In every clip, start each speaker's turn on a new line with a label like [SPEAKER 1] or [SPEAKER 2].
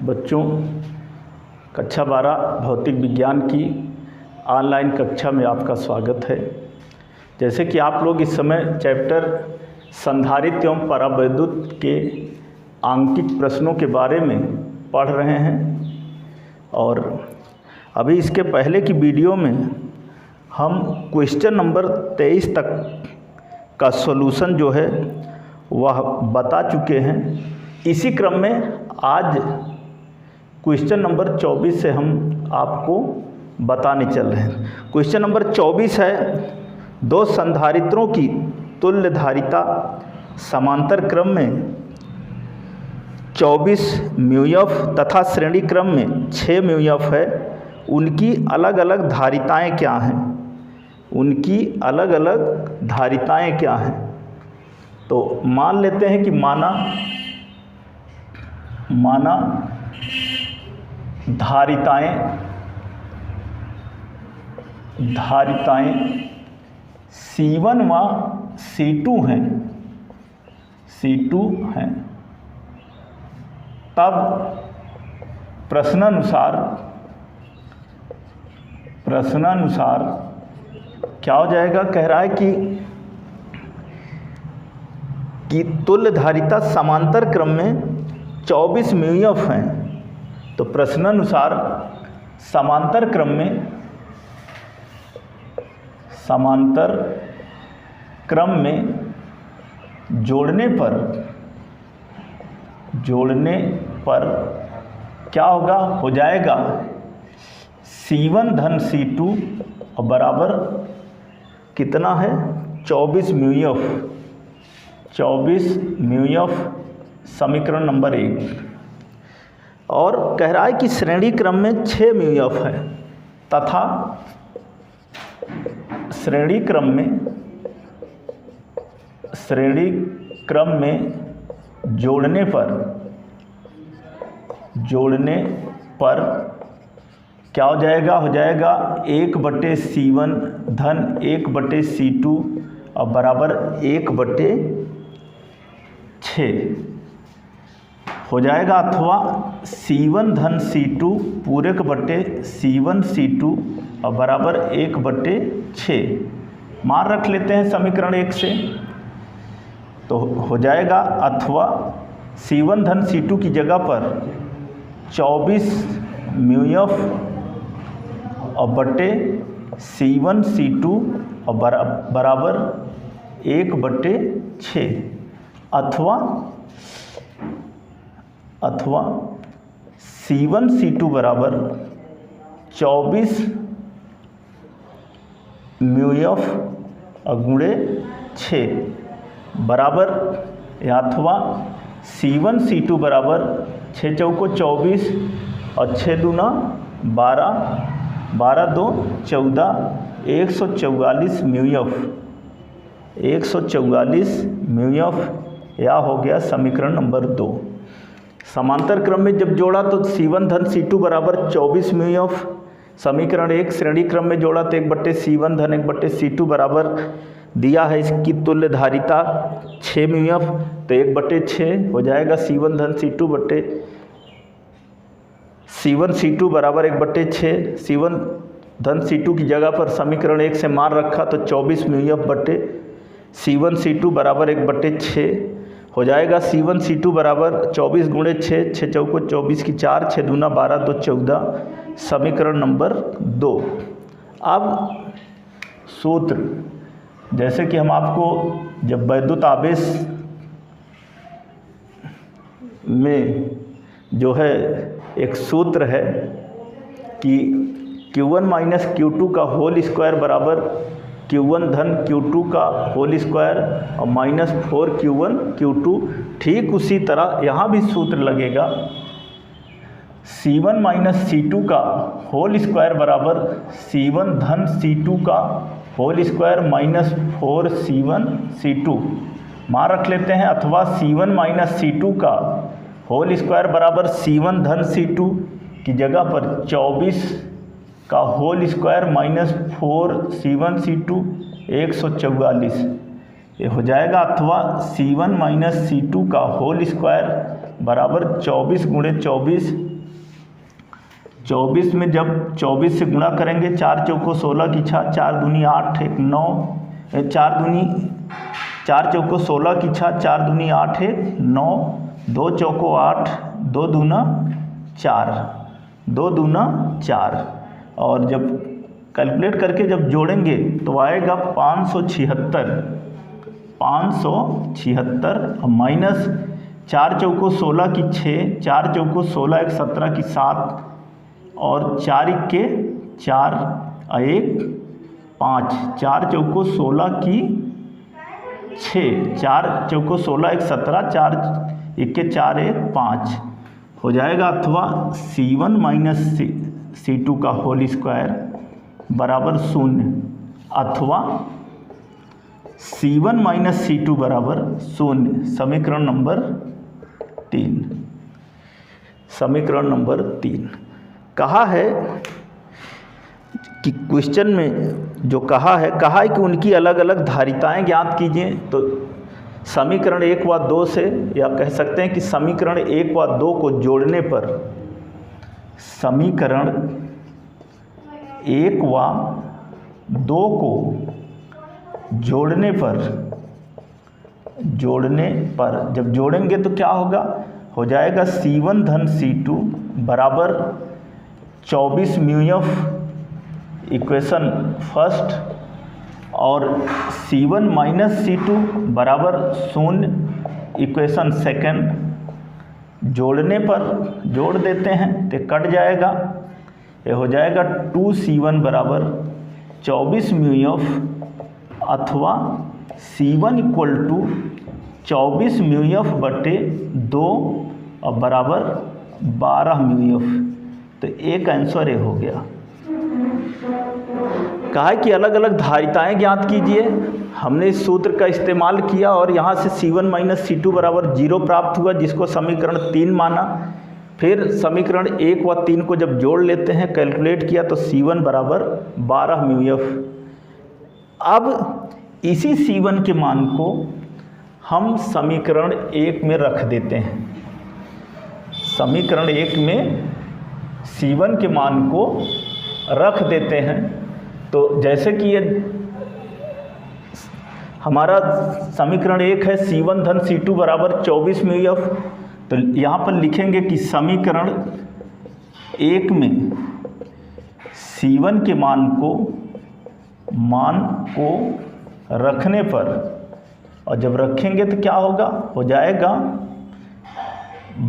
[SPEAKER 1] बच्चों, कक्षा 12 भौतिक विज्ञान की ऑनलाइन कक्षा में आपका स्वागत है। जैसे कि आप लोग इस समय चैप्टर संधारित्र एवं परावैद्युत के आंकिक प्रश्नों के बारे में पढ़ रहे हैं और अभी इसके पहले की वीडियो में हम क्वेश्चन नंबर 23 तक का सॉल्यूशन जो है वह बता चुके हैं। इसी क्रम में आज क्वेश्चन नंबर 24 से हम आपको बताने चल रहे हैं। क्वेश्चन नंबर 24 है, दो संधारित्रों की तुल्य धारिता समांतर क्रम में 24 म्यूएफ तथा श्रेणी क्रम में 6 म्यूएफ है। उनकी अलग अलग धारिताएं क्या हैं? उनकी अलग अलग धारिताएं क्या हैं? तो मान लेते हैं कि माना धारिताएं C1 व C2 हैं। तब प्रश्नानुसार क्या हो जाएगा? कह रहा है कि तुल्य धारिता समांतर क्रम में 24 म्यूएफ हैं। तो प्रश्नानुसार समांतर क्रम में जोड़ने पर क्या होगा? हो जाएगा C1 धन C2 और बराबर कितना है? 24 म्यूएफ समीकरण नंबर 1। और कह रहा है कि श्रेणी क्रम में 6 म्यूएफ है तथा श्रेणी क्रम में जोड़ने पर क्या हो जाएगा? हो जाएगा 1/C1 धन 1/C2 और बराबर 1/6 हो जाएगा। अथवा C1 धन C2 पूरक बटे C1 C2 और बराबर 1/6 मान रख लेते हैं समीकरण 1 से। तो हो जाएगा अथवा C1 धन C2 की जगह पर 24 म्यूएफ और बटे C1 C2 और बराबर 1/6 अथवा C1 C2 बराबर 24 म्यूएफ और गुणे 6 बराबर, अथवा C1 C2 बराबर 6 चौको 24 और 6 दूना 12, 12 दो 14, 144 म्यूएफ या हो गया समीकरण नंबर 2। समांतर क्रम में जब जोड़ा तो C1 धन C2 बराबर 24 म्यूएफ। समीकरण 1 श्रेणी क्रम में जोड़ा तो 1/C1 धन 1/C2 बराबर दिया है इसकी तुल्य धारिता 6 म्यूएफ। तो 1/6 हो जाएगा C1 धन C2 बटे C1 C2 बराबर 1/6। C1 धन C2 की जगह पर समीकरण 1 से मान रखा तो 24 म्यूएफ बटे C1 C2 बराबर 1/6 हो जाएगा। C1 C2 बराबर 24 गुणे 6, 6 चौको 24 की 4, 6 दूना 12 दो 14 समीकरण नंबर 2। अब सूत्र, जैसे कि हम आपको जब वैद्युत आवेश में जो है एक सूत्र है कि Q1 माइनस Q2 का होल स्क्वायर बराबर Q1 धन Q2 का होल स्क्वायर और माइनस 4Q1 Q2, ठीक उसी तरह यहाँ भी सूत्र लगेगा C1 माइनस C2 का होल स्क्वायर बराबर C1 धन C2 का whole square minus 4C1 C2 मान रख लेते हैं। अथवा C1 माइनस C2 का होल स्क्वायर बराबर C1 धन C2 की जगह पर 24 का whole square minus 4C1 C2 144 ये हो जाएगा। अथवा C1 माइनस C2 का होल स्क्वायर बराबर 24 गुणे 24, 24 में जब 24 से गुणा करेंगे 4 चौको 16 की 6, 4 दूनी 8 1 9, 4 चौको 16 की 6, 4 दूनी 8 1 9, 2 चौको 8, 2 दूना 4, 2 दूना 4, और जब कैलकुलेट करके जब जोड़ेंगे तो आएगा 576 माइनस 4 चौको 16 की 6, 4 चौको 16 1 17 की 7, और 4 इक्के 4 1 5, 4 चौको 16 की 6, 4 चौको 16 1 17, 4 इक्के 4 1 5 हो जाएगा, अथवा C1 माइनस C2 का होल स्क्वायर बराबर 0, अथवा C1 माइनस C2 बराबर 0। समीकरण नंबर 3, समीकरण नंबर 3 कहा है कि क्वेश्चन में जो कहा है कि उनकी अलग अलग धारिताएं ज्ञात कीजिए। तो समीकरण 1 व 2 से, या कह सकते हैं कि समीकरण 1 व 2 को जोड़ने पर, समीकरण 1 व 2 को जोड़ने पर जब जोड़ेंगे तो क्या होगा, हो जाएगा C1 धन C2 बराबर 24 म्यू एफ इक्वेशन फर्स्ट, और C1 माइनस C2 बराबर 0 इक्वेशन सेकंड। जोड़ने पर जोड़ देते हैं तो कट जाएगा, ये हो जाएगा 2C1 बराबर 24 म्यू एफ, अथवा C1 equal to 24 mu F बटे 2 और बराबर 12 म्यू एफ। तो एक आंसर ये हो गया। कहा है कि अलग अलग धारिताएं ज्ञात कीजिए। हमने इस सूत्र का इस्तेमाल किया और यहाँ से C1 माइनस C2 बराबर 0 प्राप्त हुआ, जिसको समीकरण 3 माना। फिर समीकरण 1 व 3 को जब जोड़ लेते हैं, कैलकुलेट किया तो C1 बराबर 12 म्यू एफ। अब इसी C1 के मान को हम समीकरण 1 में रख देते हैं। समीकरण 1 में C1 के मान को रख देते हैं। तो जैसे कि ये हमारा समीकरण 1 है, C1 धन C2 बराबर 24 म्यू एफ, तो यहाँ पर लिखेंगे कि समीकरण 1 में C1 के मान को रखने पर, और जब रखेंगे तो क्या होगा, हो जाएगा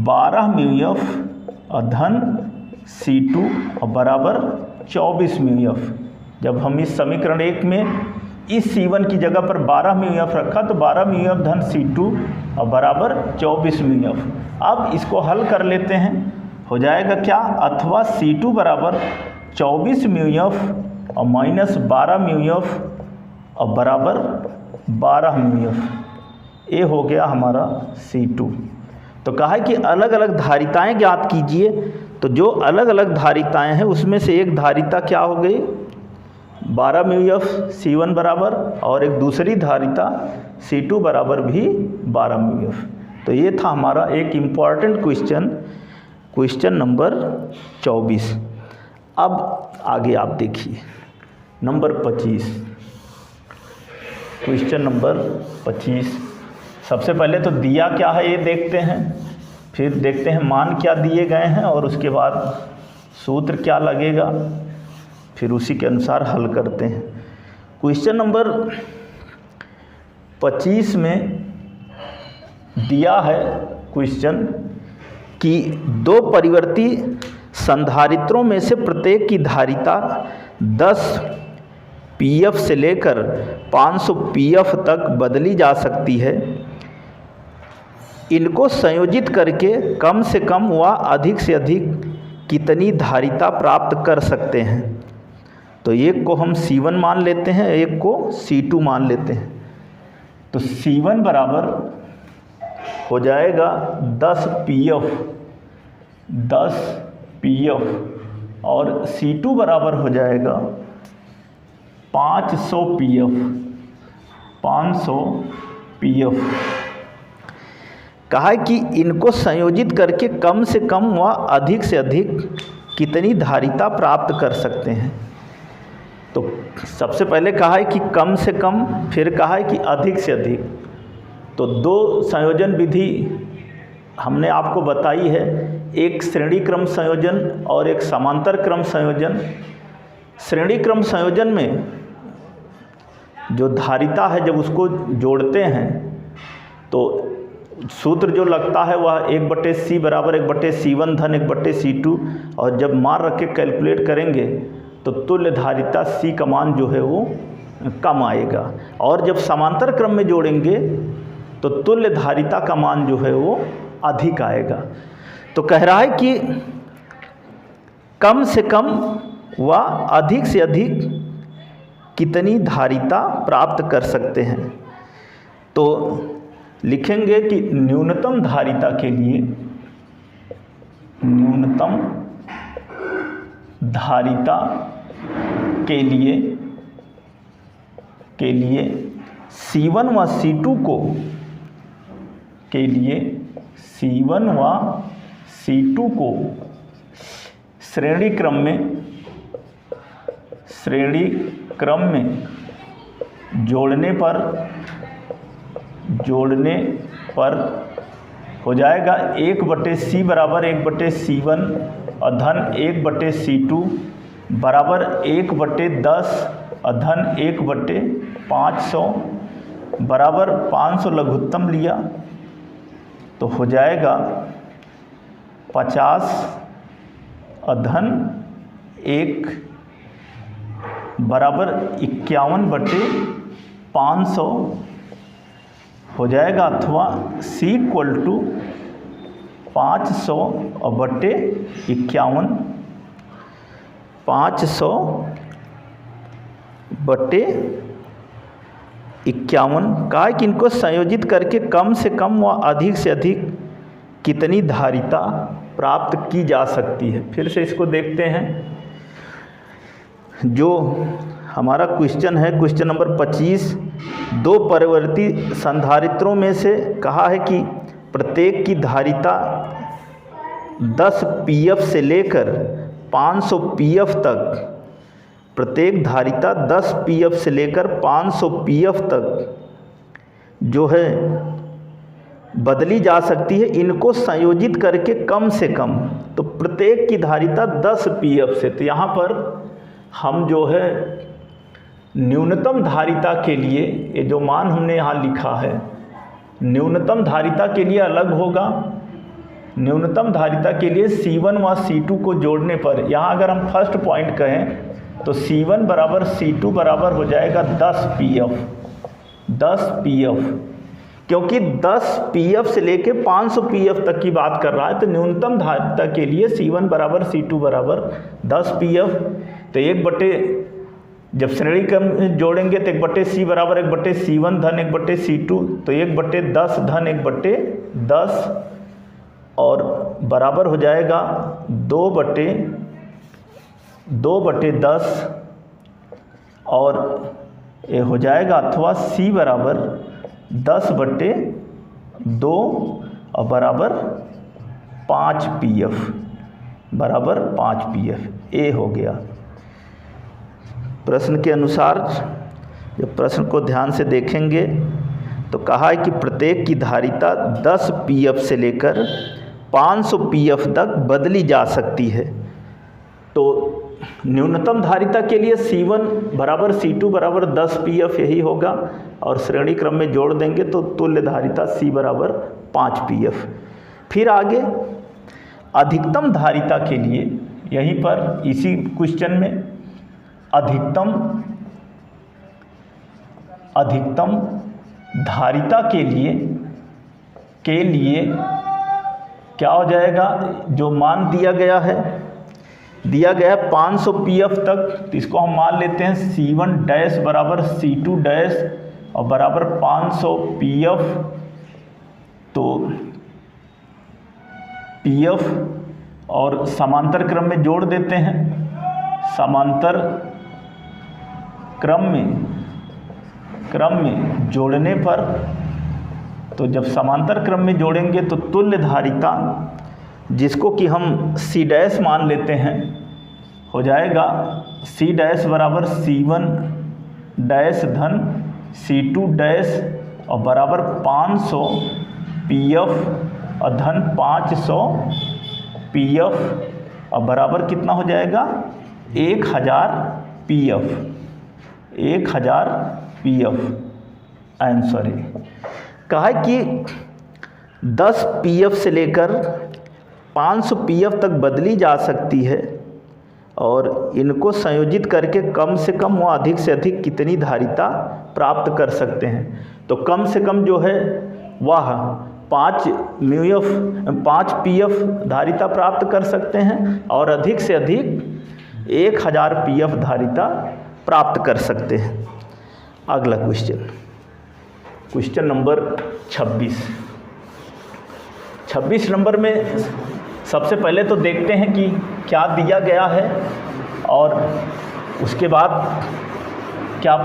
[SPEAKER 1] 12 म्यू एफ और धन C2 और बराबर 24 म्यू एफ। जब हम इस समीकरण 1 में इस C1 की जगह पर 12 म्यू एफ रखा तो 12 म्यू एफ धन C2 और बराबर 24 म्यू एफ। अब इसको हल कर लेते हैं, हो जाएगा क्या, अथवा C2 बराबर 24 म्यू एफ और माइनस 12 म्यू एफ और बराबर 12 म्यू एफ। ये हो गया हमारा C2। तो कहा है कि अलग अलग धारिताएं ज्ञात कीजिए। तो जो अलग अलग धारिताएं हैं उसमें से एक धारिता क्या हो गई, 12 म्यू एफ C1 बराबर, और एक दूसरी धारिता C2 बराबर भी 12 म्यू एफ। तो ये था हमारा एक इम्पॉर्टेंट क्वेश्चन नंबर 24। अब आगे आप देखिए नंबर 25, क्वेश्चन नंबर 25। सबसे पहले तो दिया क्या है ये देखते हैं, फिर देखते हैं मान क्या दिए गए हैं, और उसके बाद सूत्र क्या लगेगा, फिर उसी के अनुसार हल करते हैं। क्वेश्चन नंबर 25 में दिया है क्वेश्चन कि दो परिवर्ती संधारित्रों में से प्रत्येक की धारिता 10 pF से लेकर 500 pF तक बदली जा सकती है। इनको संयोजित करके कम से कम व अधिक से अधिक कितनी धारिता प्राप्त कर सकते हैं। तो एक को हम C1 मान लेते हैं, एक को C2 मान लेते हैं। तो C1 बराबर हो जाएगा 10 pF और C2 बराबर हो जाएगा 500 pF। कहा है कि इनको संयोजित करके कम से कम व अधिक से अधिक कितनी धारिता प्राप्त कर सकते हैं। तो सबसे पहले कहा है कि कम से कम, फिर कहा है कि अधिक से अधिक। तो दो संयोजन विधि हमने आपको बताई है, एक श्रेणी क्रम संयोजन और एक समांतर क्रम संयोजन। श्रेणी क्रम संयोजन में जो धारिता है जब उसको जोड़ते हैं तो सूत्र जो लगता है वह 1/c बराबर 1/c1 धन 1/c2, और जब मान रख के कैलकुलेट करेंगे तो तुल्य धारिता C का मान जो है वो कम आएगा, और जब समांतर क्रम में जोड़ेंगे तो तुल्य धारिता का मान जो है वो अधिक आएगा। तो कह रहा है कि कम से कम व अधिक से अधिक कितनी धारिता प्राप्त कर सकते हैं। तो लिखेंगे कि न्यूनतम धारिता के लिए, न्यूनतम धारिता के लिए C1 व C2 को, के लिए C1 व C2 को श्रेणी क्रम में जोड़ने पर हो जाएगा 1/c बराबर 1/c1 और धन 1/c2 बराबर 1/10 और धन 1/500 बराबर 500 लघुत्तम लिया तो हो जाएगा 50 और धन 1 बराबर 51/500 हो जाएगा, अथवा C = 500 और बटे 51, 500 बटे 51। कहा है कि इनको संयोजित करके कम से कम व अधिक से अधिक कितनी धारिता प्राप्त की जा सकती है। फिर से इसको देखते हैं। जो हमारा क्वेश्चन है, क्वेश्चन नंबर 25, दो परिवर्ती संधारित्रों में से कहा है कि प्रत्येक की धारिता 10 pF से लेकर 500 pF तक, प्रत्येक धारिता 10 pF से लेकर 500 pF तक जो है बदली जा सकती है। इनको संयोजित करके कम से कम, तो प्रत्येक की धारिता 10 pF से, तो यहाँ पर हम जो है न्यूनतम धारिता के लिए ये जो मान हमने यहाँ लिखा है, न्यूनतम धारिता के लिए अलग होगा। न्यूनतम धारिता के लिए C1 व C2 को जोड़ने पर, यहाँ अगर हम फर्स्ट पॉइंट कहें तो C1 बराबर C2 बराबर हो जाएगा 10 pF, 10 pF, क्योंकि 10 pF से लेके 500 pF तक की बात कर रहा है। तो न्यूनतम धारिता के लिए C1 बराबर C2 बराबर 10 pF, तो जब श्रेणी क्रम जोड़ेंगे तो 1/c बराबर 1/c1 धन 1/c2, तो 1/10 धन 1/10 और बराबर हो जाएगा 2/10 और ये हो जाएगा, अथवा C बराबर 10/2 और बराबर 5 pF, बराबर 5 pF। ए हो गया। प्रश्न के अनुसार जब प्रश्न को ध्यान से देखेंगे तो कहा है कि प्रत्येक की धारिता 10 pF से लेकर 500 pF तक बदली जा सकती है। तो न्यूनतम धारिता के लिए C1 बराबर C2 बराबर 10 pF यही होगा, और श्रेणी क्रम में जोड़ देंगे तो तुल्य धारिता C बराबर 5 pF। फिर आगे अधिकतम धारिता के लिए, यहीं पर इसी क्वेश्चन में अधिकतम धारिता के लिए क्या हो जाएगा, जो मान दिया गया है 500 pF तक, तो इसको हम मान लेते हैं C1 डैश बराबर C2 डैश और बराबर 500 pF। तो pF और समांतर क्रम में जोड़ देते हैं। समांतर क्रम में जोड़ने पर तो जब समांतर क्रम में जोड़ेंगे तो तुल्य धारिता, जिसको कि हम C डैश मान लेते हैं, हो जाएगा C डैश बराबर C1 डैश धन C2 डैश और बराबर 500 PF और धन 500 PF और बराबर कितना हो जाएगा 1000 PF, 1000 PF आंसर है। कहा है कि 10 PF से लेकर 500 PF तक बदली जा सकती है और इनको संयोजित करके कम से कम व अधिक से अधिक कितनी धारिता प्राप्त कर सकते हैं। तो कम से कम जो है वह 5 PF धारिता प्राप्त कर सकते हैं और अधिक से अधिक 1000 PF धारिता प्राप्त कर सकते हैं। अगला क्वेश्चन नंबर 26 नंबर में सबसे पहले तो देखते हैं कि क्या दिया गया है और उसके बाद क्या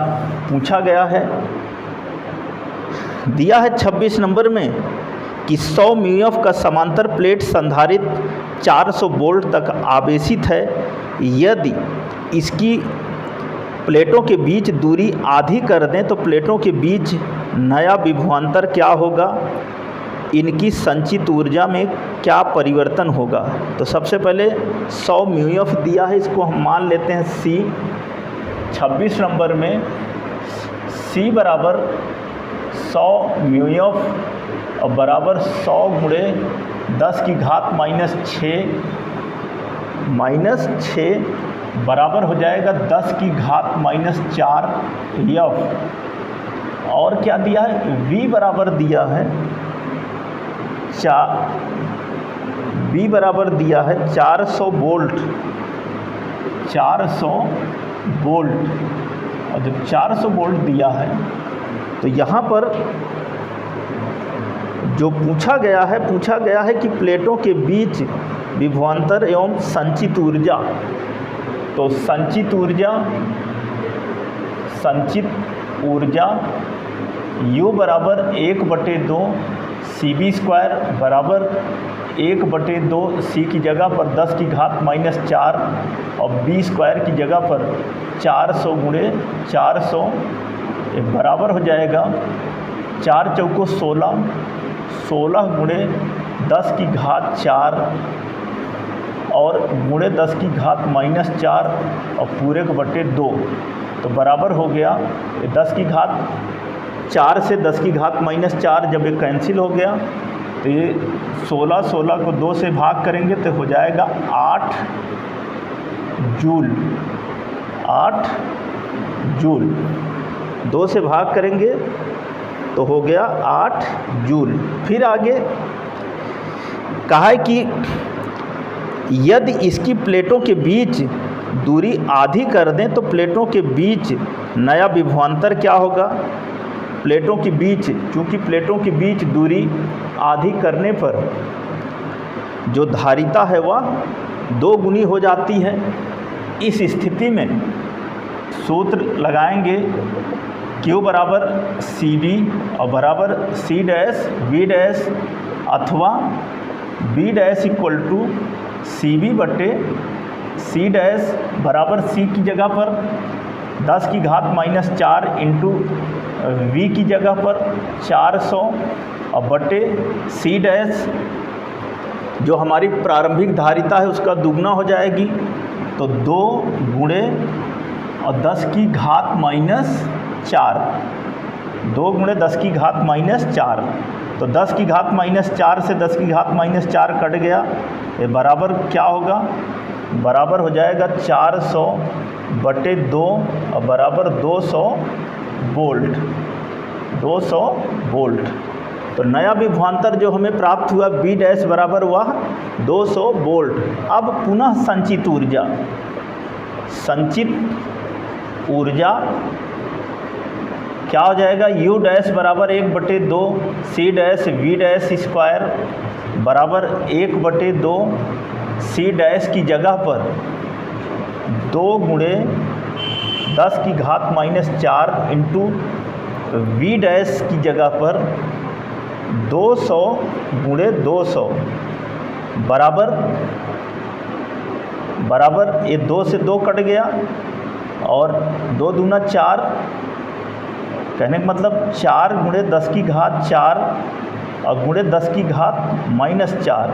[SPEAKER 1] पूछा गया है। दिया है 26 नंबर में कि 100 म्यूएफ का समांतर प्लेट संधारित्र 400 वोल्ट तक आवेशित है। यदि इसकी प्लेटों के बीच दूरी आधी कर दें तो प्लेटों के बीच नया विभवांतर क्या होगा, इनकी संचित ऊर्जा में क्या परिवर्तन होगा। तो सबसे पहले 100 म्यूएफ दिया है, इसको हम मान लेते हैं C। 26 नंबर में C बराबर 100 म्यूएफ और बराबर 100 गुणे 10 की घात -6 बराबर हो जाएगा 10 की घात -4 F। और क्या दिया है, V बराबर दिया है V बराबर दिया है 400 वोल्ट, 400 वोल्ट। और जब 400 वोल्ट दिया है तो यहाँ पर जो पूछा गया है कि प्लेटों के बीच विभवांतर एवं संचित ऊर्जा। तो संचित ऊर्जा U बराबर 1/2 CB² बराबर 1/2 C की जगह पर 10 की घात -4 और B² की जगह पर 400 गुणे 400 बराबर हो जाएगा 4 चौको 16 गुणे 10 की घात 4 और गुणे 10 की घात -4 और पूरे को बटे 2। तो बराबर हो गया 10 की घात 4 से 10 की घात -4 जब ये कैंसिल हो गया तो ये 16 को 2 से भाग करेंगे तो हो जाएगा 8 जूल। 2 से भाग करेंगे तो हो गया 8 जूल। फिर आगे कहा है कि यदि इसकी प्लेटों के बीच दूरी आधी कर दें तो प्लेटों के बीच नया विभवांतर क्या होगा। प्लेटों के बीच, चूँकि प्लेटों के बीच दूरी आधी करने पर जो धारिता है वह 2 गुनी हो जाती है। इस स्थिति में सूत्र लगाएंगे Q बराबर CB और बराबर C डैश V डैश अथवा B dash equal to CB बटे C डैश बराबर C की जगह पर 10 की घात -4 इंटू V की जगह पर 400 और बटे C डैश जो हमारी प्रारंभिक धारिता है उसका दुगना हो जाएगी। तो 2 गुणे और 10 की घात -4, 2 गुणे 10 की घात -4। तो 10 की घात -4 से 10 की घात -4 कट गया, ये बराबर क्या होगा, बराबर हो जाएगा 400 बटे 2 और बराबर 200 वोल्ट। 200 वोल्ट। तो नया विभवांतर जो हमें प्राप्त हुआ B डैश बराबर हुआ 200 वोल्ट। अब पुनः संचित ऊर्जा क्या हो जाएगा, U डैश बराबर 1/2 C dash V dash square बराबर 1/2 C डैश की जगह पर 2 गुणे 10 की घात -4 इंटू V डैश की जगह पर 200 गुणे 200 बराबर ये 2 से 2 कट गया और 2 दूना 4, कहने का मतलब 4 गुणे 10 की घात 4 और गुणे 10 की घात -4,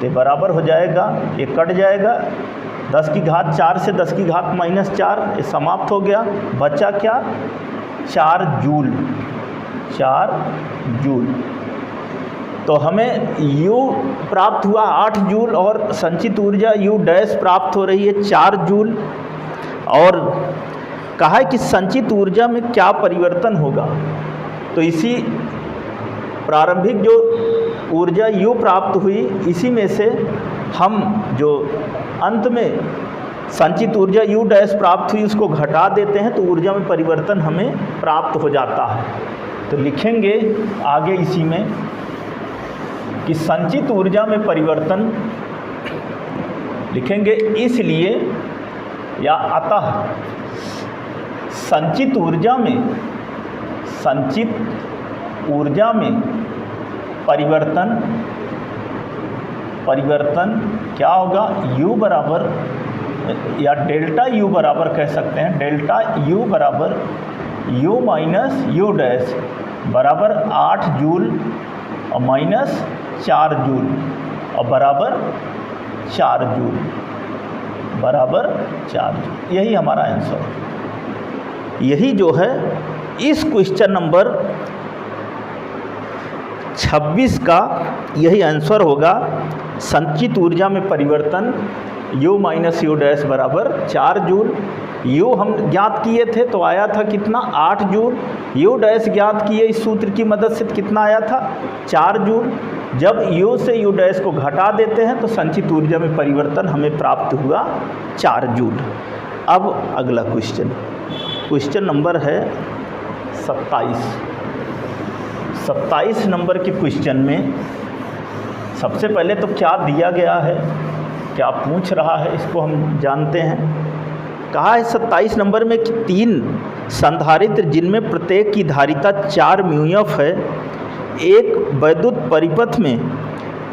[SPEAKER 1] तो बराबर हो जाएगा, ये कट जाएगा, 10 की घात 4 से 10 की घात -4, ये समाप्त हो गया। बचा क्या? 4 जूल। तो हमें U प्राप्त हुआ 8 जूल और संचित ऊर्जा U डैश प्राप्त हो रही है 4 जूल। और कहा है कि संचित ऊर्जा में क्या परिवर्तन होगा, तो इसी प्रारंभिक जो ऊर्जा U प्राप्त हुई इसी में से हम जो अंत में संचित ऊर्जा U डैश प्राप्त हुई उसको घटा देते हैं तो ऊर्जा में परिवर्तन हमें प्राप्त हो जाता है। तो लिखेंगे आगे इसी में कि संचित ऊर्जा में परिवर्तन लिखेंगे इसलिए या अतः संचित ऊर्जा में परिवर्तन क्या होगा? U बराबर या डेल्टा U बराबर कह सकते हैं, डेल्टा U बराबर U माइनस U डैश बराबर 8 जूल और -4 जूल और बराबर 4 जूल, यही हमारा आंसर। यही जो है इस क्वेश्चन नंबर 26 का यही आंसर होगा। संचित ऊर्जा में परिवर्तन U माइनस U डैश बराबर 4 जूल। U हम ज्ञात किए थे तो आया था कितना? 8 जूल। U डैश ज्ञात किए इस सूत्र की मदद से कितना आया था? 4 जूल। जब U से U डैश को घटा देते हैं तो संचित ऊर्जा में परिवर्तन हमें प्राप्त हुआ 4 जूल। अब अगला क्वेश्चन नंबर है 27 नंबर के क्वेश्चन में सबसे पहले तो क्या दिया गया है, क्या पूछ रहा है, इसको हम जानते हैं। कहा है 27 नंबर में कि 3 संधारित्र जिनमें प्रत्येक की धारिता 4 म्यूएफ है, एक वैद्युत परिपथ में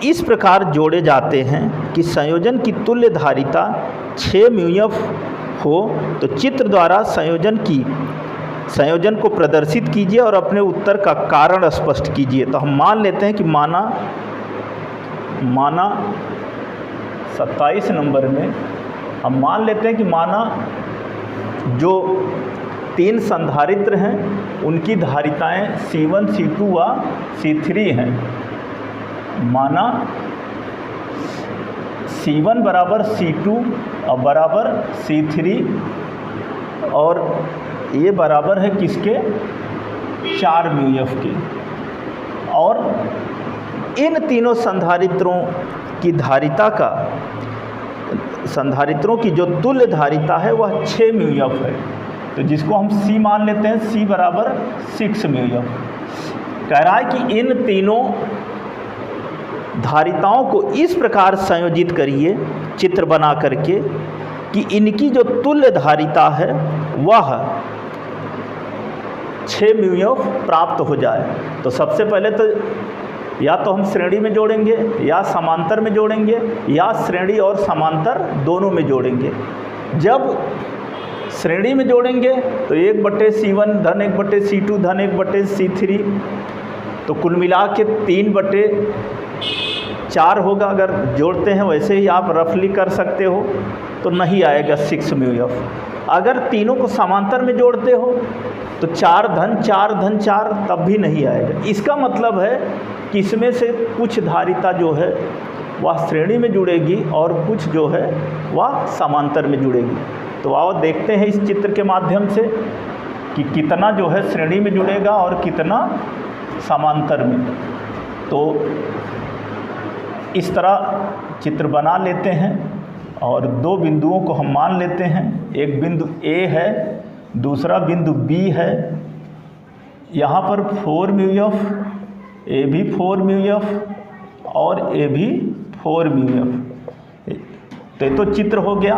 [SPEAKER 1] इस प्रकार जोड़े जाते हैं कि संयोजन की तुल्य धारिता 6 म्यूएफ हो, तो चित्र द्वारा संयोजन को प्रदर्शित कीजिए और अपने उत्तर का कारण स्पष्ट कीजिए। तो हम मान लेते हैं कि माना 27 नंबर में हम मान लेते हैं कि माना जो 3 संधारित्र हैं उनकी धारिताएं C1, C2 व C3 हैं। माना C1 बराबर C2 और बराबर C3 और ये बराबर है किसके? 4 म्यूएफ के। और इन तीनों संधारित्रों की जो तुल्य धारिता है वह 6 म्यूएफ है, तो जिसको हम C मान लेते हैं, C बराबर 6 म्यूएफ। कह रहा है कि इन तीनों धारिताओं को इस प्रकार संयोजित करिए चित्र बना करके कि इनकी जो तुल्य धारिता है वह 6 म्यूएफ प्राप्त हो जाए। तो सबसे पहले तो या तो हम श्रेणी में जोड़ेंगे या समांतर में जोड़ेंगे या श्रेणी और समांतर दोनों में जोड़ेंगे। जब श्रेणी में जोड़ेंगे तो 1/C1 धन 1/C2 धन 1/C3, तो कुल मिला के 3/4 होगा। अगर जोड़ते हैं वैसे ही आप रफली कर सकते हो तो नहीं आएगा 6 म्यूएफ। अगर तीनों को समांतर में जोड़ते हो तो 4 धन 4 धन 4 तब भी नहीं आएगा। इसका मतलब है कि इसमें से कुछ धारिता जो है वह श्रेणी में जुड़ेगी और कुछ जो है वह समांतर में जुड़ेगी। तो आओ देखते हैं इस चित्र के माध्यम से कि कितना जो है श्रेणी में जुड़ेगा और कितना समांतर में। तो इस तरह चित्र बना लेते हैं और 2 बिंदुओं को हम मान लेते हैं। एक बिंदु A है, दूसरा बिंदु B है। यहाँ पर 4 म्यूएफ, A भी 4 म्यूएफ और A भी 4 म्यूएफ। तो चित्र हो गया।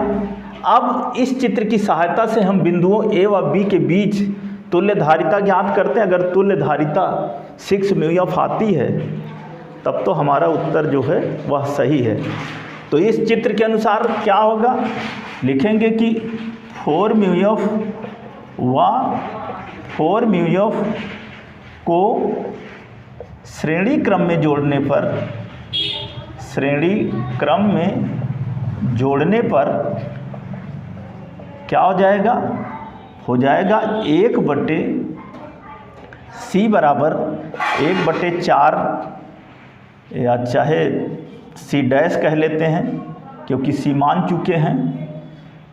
[SPEAKER 1] अब इस चित्र की सहायता से हम बिंदुओं A व B के बीच तुल्य धारिता ज्ञात करते हैं। अगर तुल्य धारिता 6 म्यूएफ आती है तब तो हमारा उत्तर जो है वह सही है। तो इस चित्र के अनुसार क्या होगा, लिखेंगे कि 4 म्यूएफ व 4 म्यूएफ को श्रेणी क्रम में जोड़ने पर, श्रेणी क्रम में जोड़ने पर क्या हो जाएगा, हो जाएगा 1/C बराबर 1/4, या चाहे C डैश कह लेते हैं क्योंकि C मान चुके हैं,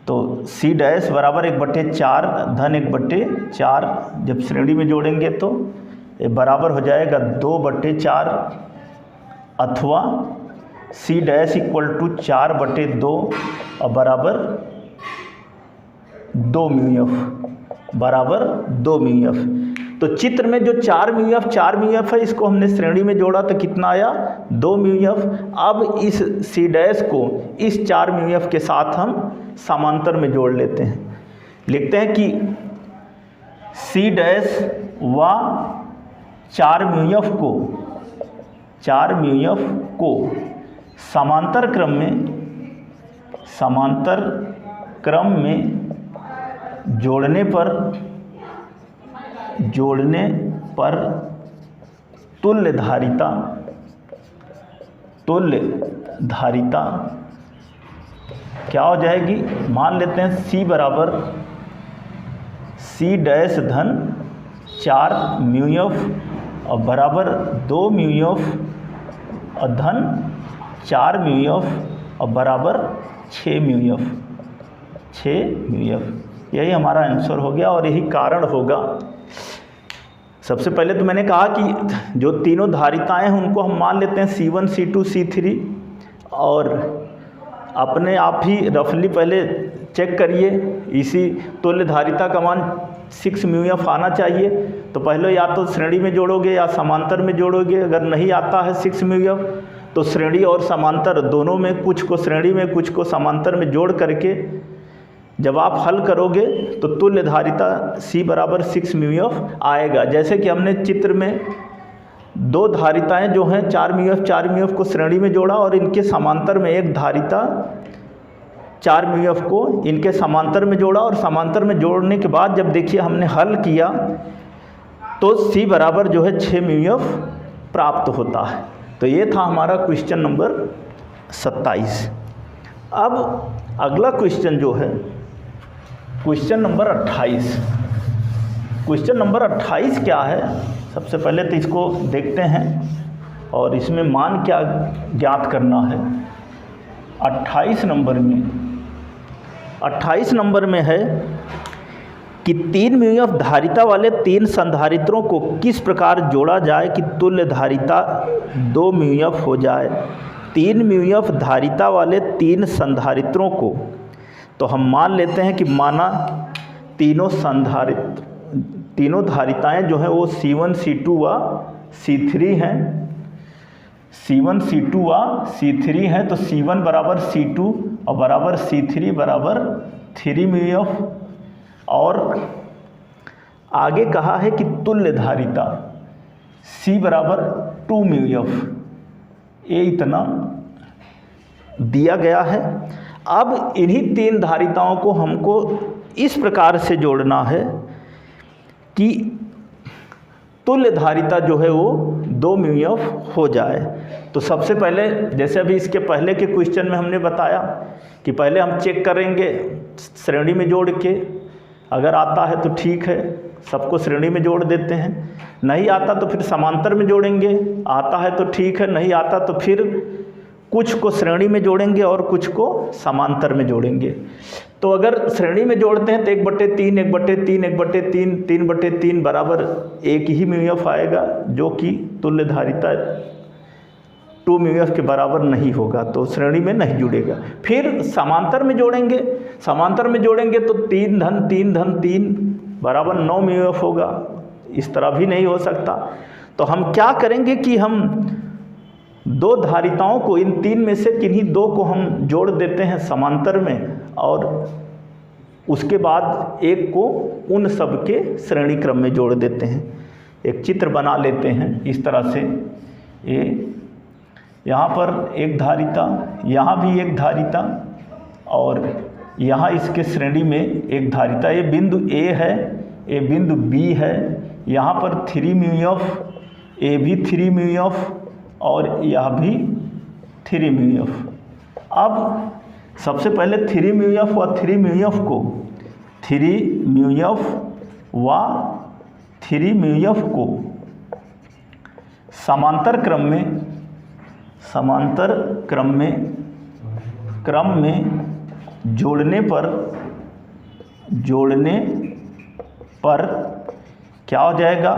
[SPEAKER 1] तो C डैश बराबर 1/4 धन 1/4 जब श्रेणी में जोड़ेंगे तो ये बराबर हो जाएगा 2/4, अथवा C डैश इक्वल टू 4/2 और बराबर 2 म्यूएफ, बराबर 2 म्यूएफ। तो चित्र में जो 4 म्यूएफ है इसको हमने श्रेणी में जोड़ा तो कितना आया, 2 म्यूएफ। अब इस C डैश को इस 4 म्यूएफ के साथ हम समांतर में जोड़ लेते हैं। लिखते हैं कि C डैश व 4 म्यूएफ को समांतर क्रम में जोड़ने पर तुल्य धारिता क्या हो जाएगी, मान लेते हैं C बराबर C डैश धन 4 म्यूएफ और बराबर 2 म्यूएफ और धन 4 म्यूएफ और बराबर 6 म्यूएफ। यही हमारा आंसर हो गया और यही कारण होगा। सबसे पहले तो मैंने कहा कि जो तीनों धारिताएं हैं उनको हम मान लेते हैं C1, C2, C3, और अपने आप ही रफली पहले चेक करिए, इसी तुल्य धारिता का मान 6 म्यूएफ आना चाहिए। तो पहले या तो श्रेणी में जोड़ोगे या समांतर में जोड़ोगे। अगर नहीं आता है 6 म्यूएफ तो श्रेणी और समांतर दोनों में, कुछ को श्रेणी में कुछ को समांतर में जोड़ करके जब आप हल करोगे तो तुल्य धारिता C बराबर 6 म्यूएफ आएगा। जैसे कि हमने चित्र में दो धारिताएं जो हैं 4 म्यूएफ को श्रेणी में जोड़ा और इनके समांतर में एक धारिता 4 म्यूएफ को इनके समांतर में जोड़ा, और समांतर में जोड़ने के बाद जब देखिए हमने हल किया तो C बराबर जो है 6 म्यूएफ प्राप्त होता है। तो ये था हमारा क्वेश्चन नंबर 27। अब अगला क्वेश्चन जो है क्वेश्चन नंबर 28। क्वेश्चन नंबर 28 क्या है, सबसे पहले तो इसको देखते हैं और इसमें मान क्या ज्ञात करना है। 28 नंबर में है कि 3 म्यूएफ धारिता वाले 3 संधारित्रों को किस प्रकार जोड़ा जाए कि तुल्य धारिता 2 म्यूएफ हो जाए। 3 म्यूएफ धारिता वाले 3 संधारित्रों को, तो हम मान लेते हैं कि माना तीनों धारिताएं जो हैं वो C1, C2 व C3 हैं। C1, C2 व C3 हैं, तो C1 बराबर C2 और बराबर C3 बराबर 3 म्यूएफ। और आगे कहा है कि तुल्य धारिता C बराबर 2 म्यूएफ, ये इतना दिया गया है। अब इन्हीं 3 धारिताओं को हमको इस प्रकार से जोड़ना है कि तुल्य धारिता जो है वो 2 म्यूएफ हो जाए। तो सबसे पहले जैसे अभी इसके पहले के क्वेश्चन में हमने बताया कि पहले हम चेक करेंगे श्रेणी में जोड़ के, अगर आता है तो ठीक है, सबको श्रेणी में जोड़ देते हैं। नहीं आता तो फिर समांतर में जोड़ेंगे, आता है तो ठीक है, नहीं आता तो फिर कुछ को श्रेणी में जोड़ेंगे और कुछ को समांतर में जोड़ेंगे। तो अगर श्रेणी में जोड़ते हैं तो 1/3, 1/3, 1/3, 3/3 बराबर 1 ही म्यूएफ आएगा, जो कि तुल्य धारिता 2 म्यूएफ के बराबर नहीं होगा, तो श्रेणी में नहीं जुड़ेगा। फिर समांतर में जोड़ेंगे, समांतर में जोड़ेंगे तो 3 धन 3 धन 3 बराबर 9 म्यूएफ होगा। इस तरह भी नहीं हो सकता। तो हम क्या करेंगे कि हम 2 धारिताओं को, इन 3 में से किन्हीं 2 को हम जोड़ देते हैं समांतर में, और उसके बाद एक को उन सब के श्रेणी क्रम में जोड़ देते हैं। एक चित्र बना लेते हैं इस तरह से, ये यहाँ पर एक धारिता, यहाँ भी एक धारिता और यहाँ इसके श्रेणी में एक धारिता। ये बिंदु A है, ये बिंदु B है, यहाँ पर 3 μF, ये भी 3 μF और यह भी 3 μF। अब सबसे पहले 3 μF व 3 μF को 3 μF व 3 μF को समांतर क्रम में जोड़ने पर क्या हो जाएगा?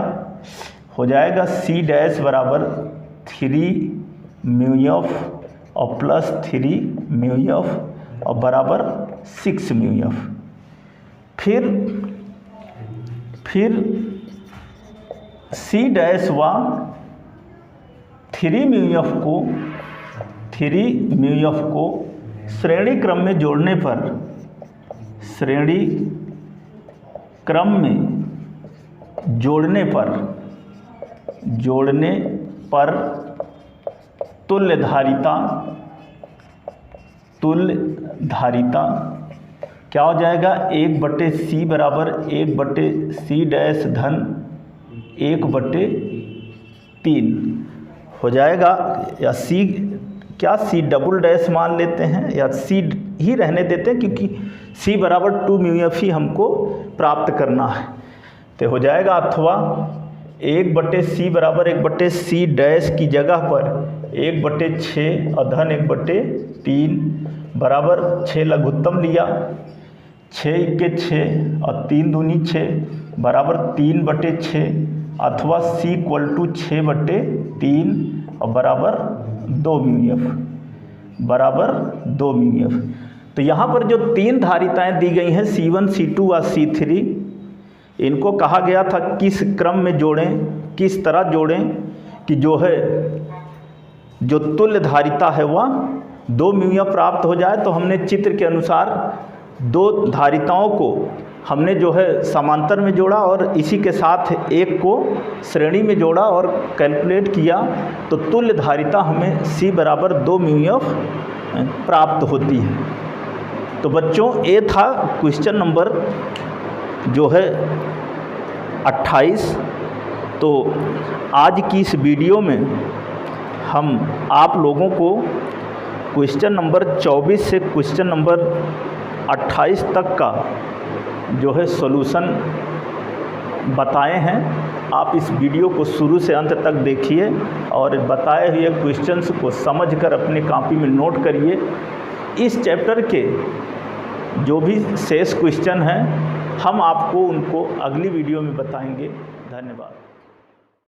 [SPEAKER 1] हो जाएगा C डैश बराबर 3 μF और प्लस 3 μF और बराबर 6 μF। फिर C डैश व 3 μF को श्रेणी क्रम में जोड़ने पर तुल्य धारिता क्या हो जाएगा? 1/C बराबर 1/C डैश धन 1/3 हो जाएगा। या C डबल डैश मान लेते हैं या C ही रहने देते हैं, क्योंकि C बराबर 2 μF ही हमको प्राप्त करना है। तो हो जाएगा अथवा 1/C बराबर 1/C डैश की जगह पर 1/6 और धन 1/3 बराबर 6 लघुत्तम लिया, 6 के 6 और 3 दूनी 6 बराबर 3/6 अथवा C = 6/3 और बराबर 2 μF, बराबर 2 μF। तो यहाँ पर जो 3 धारिताएं दी गई हैं C1, C2 और C3, इनको कहा गया था किस क्रम में जोड़ें, किस तरह जोड़ें कि जो तुल्य धारिता है वह 2 μF प्राप्त हो जाए। तो हमने चित्र के अनुसार 2 धारिताओं को हमने समांतर में जोड़ा और इसी के साथ एक को श्रेणी में जोड़ा और कैलकुलेट किया, तो तुल्य धारिता हमें C बराबर 2 μF प्राप्त होती है। तो बच्चों, ये था क्वेश्चन नंबर 28। तो आज की इस वीडियो में हम आप लोगों को क्वेश्चन नंबर 24 से क्वेश्चन नंबर 28 तक का सॉल्यूशन बताए हैं। आप इस वीडियो को शुरू से अंत तक देखिए और बताए हुए क्वेश्चंस को समझकर अपनी कॉपी में नोट करिए। इस चैप्टर के जो भी शेष क्वेश्चन हैं हम आपको उनको अगली वीडियो में बताएंगे। धन्यवाद।